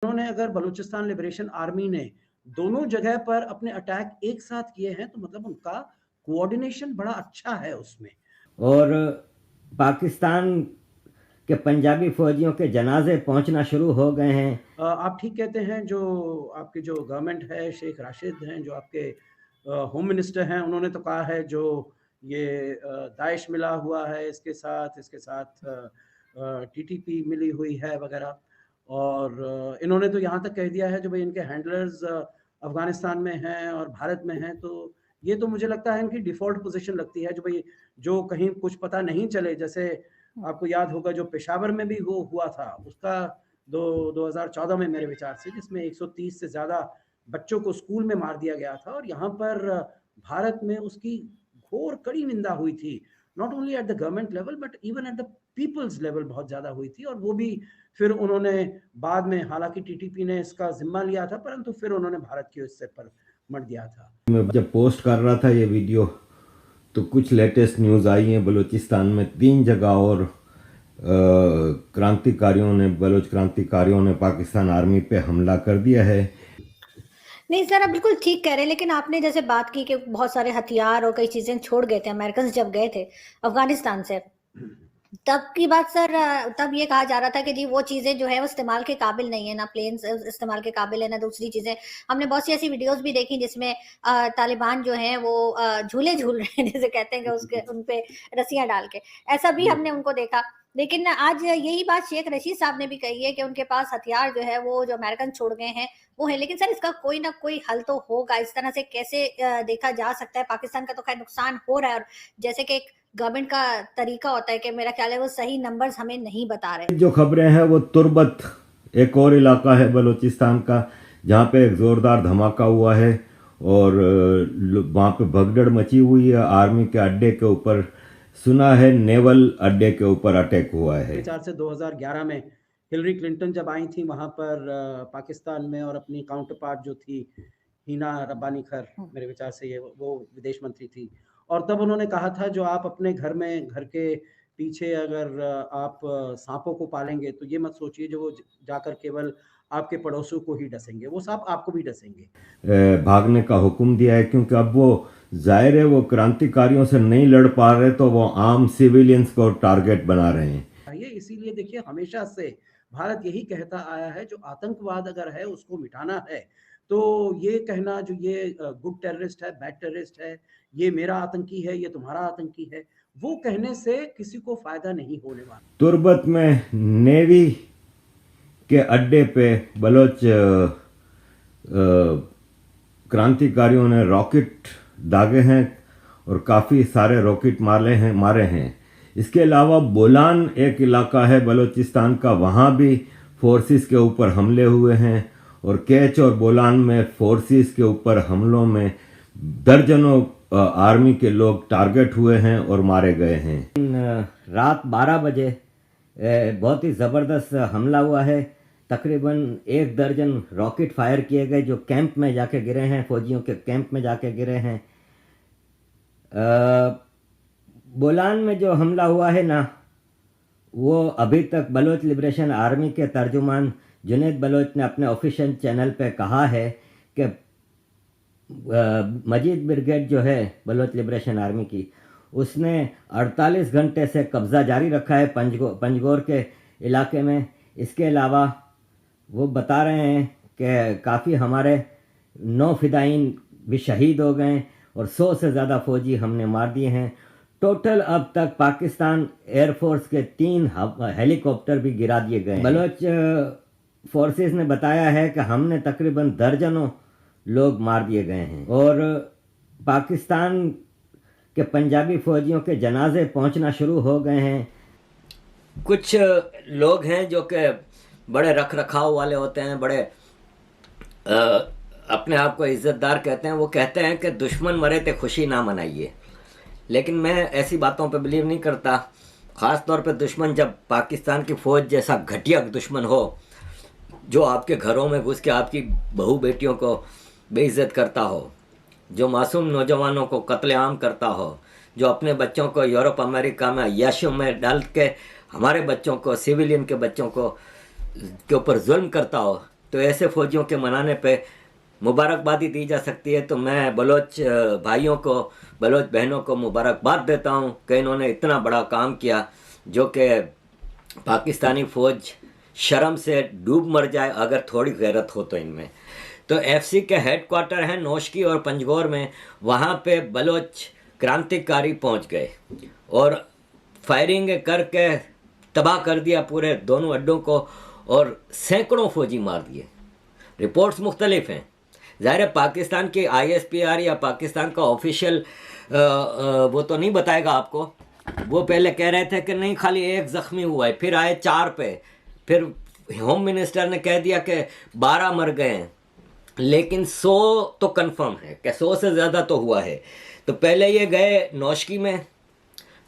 उन्होंने अगर Balochistan liberation army ने दोनों जगह पर अपने अटैक एक साथ किए हैं तो मतलब उनका कोऑर्डिनेशन बड़ा अच्छा है उसमें। और पाकिस्तान के पंजाबी फौजियों के जनाजे पहुंचना शुरू हो गए हैं। आप ठीक कहते हैं। जो आपकी जो गवर्नमेंट है, शेख राशिद हैं जो आपके होम मिनिस्टर हैं, उन्होंने तो कहा है जो ये दाइश मिला हुआ है इसके साथ टीटीपी मिली हुई है वगैरह। और इन्होंने तो यहाँ तक कह दिया है जो भाई इनके हैंडलर्स अफगानिस्तान में हैं और भारत में हैं। तो ये तो मुझे लगता है इनकी डिफ़ॉल्ट पोज़ीशन लगती है जो भाई जो कहीं कुछ पता नहीं चले। जैसे आपको याद होगा जो पेशावर में भी वो हुआ था उसका 2014 में मेरे विचार से, जिसमें 130 से ज़्यादा बच्चों को स्कूल में मार दिया गया था। और यहाँ पर भारत में उसकी घोर कड़ी निंदा हुई थी, not only at the government level but even at the people's level बहुत ज़्यादा हुई थी। और वो भी फिर उन्होंने बाद में, हालांकि टीटीपी ने इसका जिम्मा लिया था, परंतु फिर उन्होंने भारत की इससे पर मट दिया था। मैं जब पोस्ट कर रहा था ये वीडियो तो कुछ लेटेस्ट न्यूज़ आई हैं बलूचिस्तान में 3 जगह और बलोच क्रांतिकारियों ने पाकिस्तान आर्मी पे हमला कर दिया है। नहीं सर, आप बिल्कुल ठीक कह रहे हैं, लेकिन आपने जैसे बात की कि बहुत सारे हथियार और कई चीज़ें छोड़ गए थे अमेरिकन जब गए थे अफगानिस्तान से, तब की बात सर। तब ये कहा जा रहा था कि जी वो चीज़ें जो है वो इस्तेमाल के काबिल नहीं है, ना प्लेन्स इस्तेमाल के काबिल है, ना दूसरी चीज़ें। हमने बहुत सी ऐसी वीडियोस भी देखी जिसमें तालिबान जो हैं वो झूले झूल रहे हैं, जैसे कहते हैं कि उसके उन पे रस्सियाँ डाल के, ऐसा भी हमने उनको देखा। लेकिन आज यही बात शेख रशीद साहब ने भी कही है कि उनके पास हथियार जो है वो जो अमेरिकन छोड़ गए हैं वो है। लेकिन सर इसका कोई ना कोई हल तो होगा। इस तरह से कैसे देखा जा सकता है? पाकिस्तान का तो खैर नुकसान हो रहा है, और जैसे कि एक गवर्नमेंट का तरीका होता है कि मेरा ख्याल है वो सही नंबर्स हमें नहीं बता रहे। जो खबरें हैं वो तुर्बत एक और इलाका है बलूचिस्तान का जहाँ पे एक ज़ोरदार धमाका हुआ है और वहाँ पे भगदड़ मची हुई है। आर्मी के अड्डे के ऊपर सुना है नेवल अड्डे के ऊपर अटैक हुआ है। विचार से 2011 में हिलरी क्लिंटन जब आई थी वहाँ पर पाकिस्तान में, और अपनी काउंटर पार्ट जो थी हिना रब्बानी खर, मेरे विचार से ये वो विदेश मंत्री थी। और तब उन्होंने कहा था जो आप अपने घर के पीछे अगर आप सांपों को पालेंगे तो ये मत सोचिए जो वो जाकर केवल आपके पड़ोसियों को ही डसेंगे, वो सांप आपको भी डसेंगे। भागने का हुक्म दिया है क्योंकि अब वो जाहिर है वो क्रांतिकारियों से नहीं लड़ पा रहे तो वो आम सिविलियंस को टारगेट बना रहे हैं। ये इसीलिए देखिए हमेशा से भारत यही कहता आया है जो आतंकवाद अगर है उसको मिटाना है तो ये कहना जो ये गुड टेररिस्ट है, बैड टेररिस्ट है, ये मेरा आतंकी है, ये तुम्हारा आतंकी है, वो कहने से किसी को फायदा नहीं होने वाला। तुर्बत में नेवी के अड्डे पे बलोच क्रांतिकारियों ने रॉकेट दागे हैं और काफ़ी सारे रॉकेट मारे हैं। इसके अलावा बोलान एक इलाका है बलूचिस्तान का, वहाँ भी फोर्सेस के ऊपर हमले हुए हैं और कैच और बोलान में फोर्सेस के ऊपर हमलों में दर्जनों आर्मी के लोग टारगेट हुए हैं और मारे गए हैं। रात 12 बजे बहुत ही ज़बरदस्त हमला हुआ है। तकरीबन 1 दर्जन रॉकेट फायर किए गए जो कैंप में जाके गिरे हैं, फौजियों के कैंप में जाके गिरे हैं। बोलान में जो हमला हुआ है ना, वो अभी तक बलोच लिबरेशन आर्मी के तर्जुमान जुनैद बलोच ने अपने ऑफिशियल चैनल पे कहा है कि मजीद ब्रिगेड जो है बलोच लिबरेशन आर्मी की, उसने 48 घंटे से कब्ज़ा जारी रखा है पंजगोर के इलाके में। इसके अलावा वो बता रहे हैं कि काफ़ी हमारे 9 फिदाइन भी शहीद हो गए और 100 से ज़्यादा फ़ौजी हमने मार दिए हैं। टोटल अब तक पाकिस्तान एयरफोर्स के 3 हेलीकॉप्टर भी गिरा दिए गए। बलोच फोर्सेस ने बताया है कि हमने तकरीबन दर्जनों लोग मार दिए गए हैं और पाकिस्तान के पंजाबी फौजियों के जनाजे पहुंचना शुरू हो गए हैं। कुछ लोग हैं जो कि बड़े रख रखाव वाले होते हैं, बड़े अपने आप को इज्जतदार कहते हैं। वो कहते हैं कि दुश्मन मरे तो खुशी ना मनाइए, लेकिन मैं ऐसी बातों पे बिलीव नहीं करता। ख़ास तौर पे दुश्मन जब पाकिस्तान की फ़ौज जैसा घटिया दुश्मन हो जो आपके घरों में घुस के आपकी बहू बेटियों को बेइज्जत करता हो, जो मासूम नौजवानों को कत्लेआम करता हो, जो अपने बच्चों को यूरोप अमेरिका में अय्याशियों में डाल के हमारे बच्चों को, सिविलियन के बच्चों को के ऊपर जुल्म करता हो, तो ऐसे फौजियों के मनाने पे मुबारकबादी दी जा सकती है। तो मैं बलोच भाइयों को, बलोच बहनों को मुबारकबाद देता हूँ कि इन्होंने इतना बड़ा काम किया, जो कि पाकिस्तानी फ़ौज शर्म से डूब मर जाए अगर थोड़ी गैरत हो तो इनमें। तो एफसी के हेड क्वार्टर हैं नौशकी और पंजगौर में, वहाँ पे बलोच क्रांतिकारी पहुँच गए और फायरिंग करके तबाह कर दिया पूरे दोनों अड्डों को और सैकड़ों फौजी मार दिए। रिपोर्ट्स मुख्तलिफ हैं। ज़ाहिर है पाकिस्तान की ISPR या पाकिस्तान का ऑफिशियल वो तो नहीं बताएगा आपको। वो पहले कह रहे थे कि नहीं खाली एक ज़ख्मी हुआ है, फिर आए 4 पे, फिर होम मिनिस्टर ने कह दिया कि 12 मर गए हैं, लेकिन 100 तो कंफर्म है कि 100 से ज़्यादा तो हुआ है। तो पहले ये गए नौशकी में,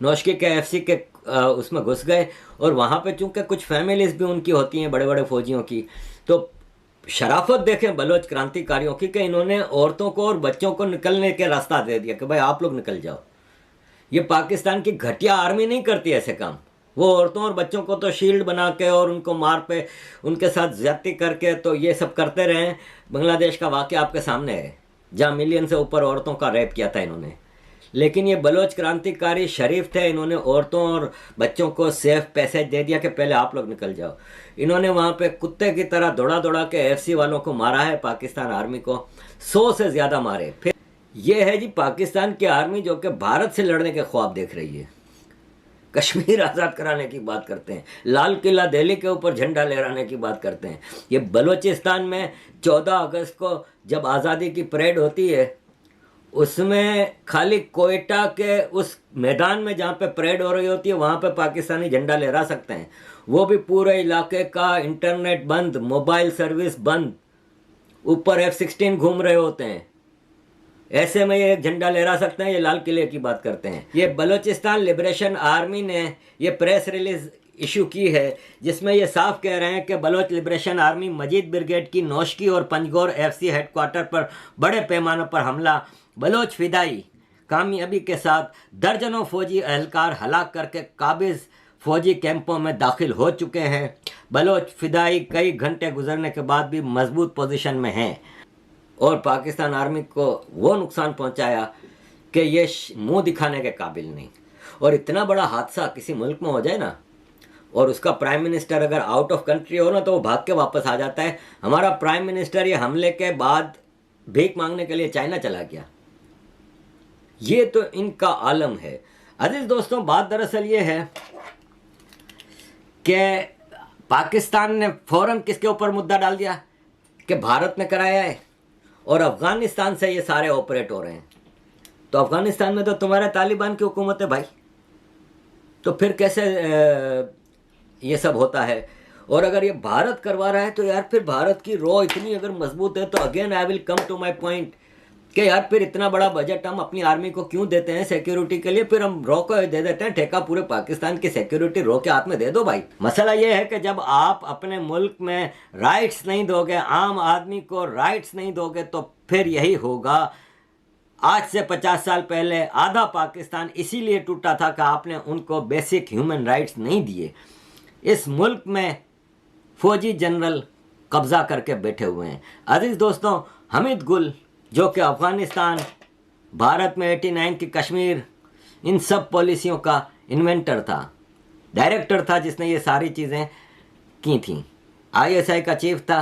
नौशकी के एफसी के उसमें घुस गए और वहाँ पे चूँकि कुछ फैमिलीज़ भी उनकी होती हैं बड़े बड़े फौजियों की, तो शराफत देखें बलोच क्रांतिकारियों की कि इन्होंने औरतों को और बच्चों को निकलने के रास्ता दे दिया कि भाई आप लोग निकल जाओ। ये पाकिस्तान की घटिया आर्मी नहीं करती ऐसे काम। वो औरतों और बच्चों को तो शील्ड बना के और उनको मार पे उनके साथ ज्यादती करके तो ये सब करते रहे। बांग्लादेश का वाक़या आपके सामने है, जहाँ मिलियन से ऊपर औरतों का रेप किया था इन्होंने। लेकिन ये बलोच क्रांतिकारी शरीफ थे, इन्होंने औरतों और बच्चों को सेफ पैसेज दे दिया कि पहले आप लोग निकल जाओ। इन्होंने वहाँ पे कुत्ते की तरह दौड़ा दौड़ा के एफसी वालों को मारा है, पाकिस्तान आर्मी को 100 से ज़्यादा मारे। फिर ये है जी पाकिस्तान की आर्मी जो कि भारत से लड़ने के ख्वाब देख रही है। कश्मीर आज़ाद कराने की बात करते हैं, लाल किला दिल्ली के ऊपर झंडा लहराने की बात करते हैं। ये बलूचिस्तान में 14 अगस्त को जब आज़ादी की परेड होती है, उसमें खाली कोयटा के उस मैदान में जहाँ पे परेड हो रही होती है वहाँ पे पाकिस्तानी झंडा लहरा सकते हैं। वो भी पूरे इलाके का इंटरनेट बंद, मोबाइल सर्विस बंद, ऊपर F-16 घूम रहे होते हैं। ऐसे में ये झंडा लहरा सकते हैं। ये लाल किले की बात करते हैं। ये बलूचिस्तान लिबरेशन आर्मी ने ये प्रेस रिलीज इशू की है जिसमें ये साफ कह रहे हैं कि बलोच लिबरेशन आर्मी मजीद ब्रिगेड की नौशकी और पंजगौर एफसी हेडक्वार्टर पर बड़े पैमाने पर हमला, बलोच फिदाई कामयाबी के साथ दर्जनों फौजी एहलकार हलाक करके काबिज फौजी कैंपों में दाखिल हो चुके हैं। बलोच फिदाई कई घंटे गुजरने के बाद भी मजबूत पोजीशन में हैं और पाकिस्तान आर्मी को वो नुकसान पहुंचाया कि ये मुंह दिखाने के काबिल नहीं। और इतना बड़ा हादसा किसी मुल्क में हो जाए ना, और उसका प्राइम मिनिस्टर अगर आउट ऑफ कंट्री हो ना, तो वो भाग के वापस आ जाता है। हमारा प्राइम मिनिस्टर ये हमले के बाद भीख मांगने के लिए चाइना चला गया। ये तो इनका आलम है। अजीज दोस्तों, बात दरअसल ये है कि पाकिस्तान ने फौरन किसके ऊपर मुद्दा डाल दिया कि भारत ने कराया है और अफगानिस्तान से ये सारे ऑपरेट हो रहे हैं। तो अफगानिस्तान में तो तुम्हारे तालिबान की हुकूमत है भाई, तो फिर कैसे ये सब होता है। और अगर ये भारत करवा रहा है तो यार फिर भारत की रॉ इतनी अगर मजबूत है तो again I will come to my point कि यार फिर इतना बड़ा बजट हम अपनी आर्मी को क्यों देते हैं सिक्योरिटी के लिए, फिर हम रॉ को दे देते हैं ठेका, पूरे पाकिस्तान की सिक्योरिटी रॉ के हाथ में दे दो भाई। मसला ये है कि जब आप अपने मुल्क में राइट्स नहीं दोगे, आम आदमी को राइट्स नहीं दोगे, तो फिर यही होगा। आज से 50 साल पहले आधा पाकिस्तान इसीलिए टूटा था कि आपने उनको बेसिक ह्यूमन राइट्स नहीं दिए। इस मुल्क में फौजी जनरल कब्जा करके बैठे हुए हैं। अजीज दोस्तों, हमीद गुल जो कि अफ़गानिस्तान, भारत में 89 की कश्मीर, इन सब पॉलिसियों का इन्वेंटर था, डायरेक्टर था जिसने ये सारी चीज़ें की थी। ISI का चीफ था।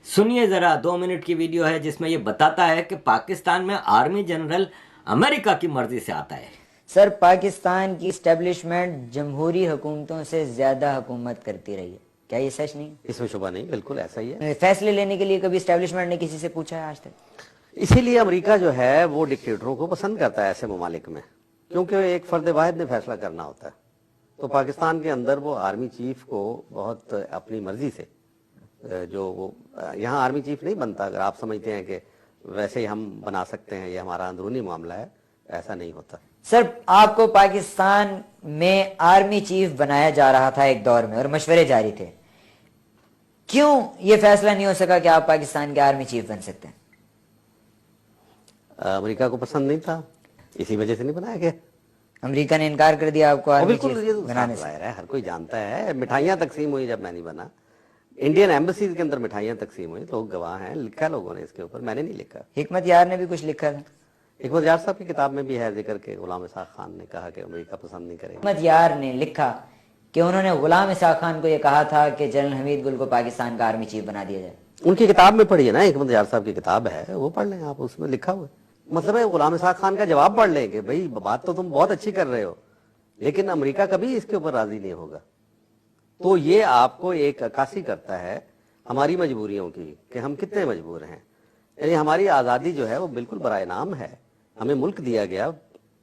सुनिए ज़रा, 2 मिनट की वीडियो है जिसमें ये बताता है कि पाकिस्तान में आर्मी जनरल अमेरिका की मर्जी से आता है। सर, पाकिस्तान की इस्टेब्लिशमेंट जमहूरी हुकूमतों से ज़्यादा हुकूमत करती रही है, क्या ये सच नहीं? इसमें शुबा नहीं, बिल्कुल ऐसा ही है। फैसले लेने के लिए कभी इस्टेब्लिशमेंट ने किसी से पूछा है आज तक? इसीलिए अमेरिका जो है वो डिक्टेटरों को पसंद करता है ऐसे ममालिक में, क्योंकि एक फर्द वाहिद ने फैसला करना होता है। तो पाकिस्तान के अंदर वो आर्मी चीफ को बहुत अपनी मर्जी से, जो वो यहाँ आर्मी चीफ नहीं बनता, अगर आप समझते हैं कि वैसे ही हम बना सकते हैं, ये हमारा अंदरूनी मामला है, ऐसा नहीं होता। सर, आपको पाकिस्तान में आर्मी चीफ बनाया जा रहा था एक दौर में और मशवरे जारी थे, क्यों ये फैसला नहीं हो सका कि आप पाकिस्तान के आर्मी चीफ बन सकते हैं? अमेरिका को पसंद नहीं था, इसी वजह से नहीं बनाया गया। अमेरिका ने इनकार कर दिया आपको आर्मी बिल्कुल, चीफ ये तो बनाने साफ से? जाहिर है, हर कोई जानता है। मिठाइयाँ तकसीम हुई जब मैं नहीं बना, इंडियन एम्बेसी के अंदर मिठाइयां तकसीम हुई, लोग गवाह हैं, लिखा लोगों ने इसके ऊपर, मैंने नहीं लिखा। हिकमत यार ने भी कुछ लिखा था। हिकमत यार साहब की किताब में भी है जिक्र के गुलाम इसाक खान ने कहा कि अमेरिका पसंद नहीं करेगा। हिकमत यार ने लिखा कि उन्होंने गुलाम इसाक खान को यह कहा था कि जनरल हमीद गुल को पाकिस्तान का आर्मी चीफ बना दिया जाए। उनकी किताब में पढ़िए ना, हिकमत यार साहब की किताब है, वो पढ़ लें आप, उसमें लिखा हुआ है। मतलब है गुलाम इसाक खान का जवाब पढ़ लें कि भाई बात तो तुम बहुत अच्छी कर रहे हो, लेकिन अमेरिका कभी इसके ऊपर राजी नहीं होगा। तो ये आपको एक अक्कासी करता है हमारी मजबूरियों की कि हम कितने मजबूर हैं। यानी हमारी आज़ादी जो है वो बिल्कुल बराए नाम है, हमें मुल्क दिया गया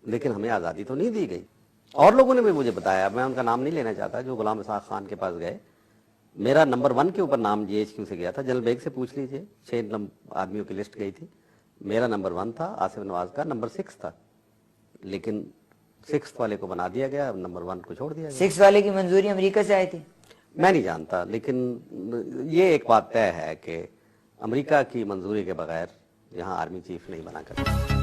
लेकिन हमें आज़ादी तो नहीं दी गई। और लोगों ने भी मुझे बताया, मैं उनका नाम नहीं लेना चाहता, जो गुलाम इसाक खान के पास गए, मेरा नंबर 1 के ऊपर नाम GHQ से गया था। जनरल बेग से पूछ लीजिए, 6 आदमियों की लिस्ट गई थी, मेरा नंबर 1 था, आसिफ नवाज का नंबर 6 था, लेकिन 6 वाले को बना दिया गया, नंबर 1 को छोड़ दिया गया। 6 वाले की मंजूरी अमेरिका से आई थी, मैं नहीं जानता, लेकिन ये एक बात तय है कि अमेरिका की मंजूरी के बगैर यहाँ आर्मी चीफ नहीं बना करता।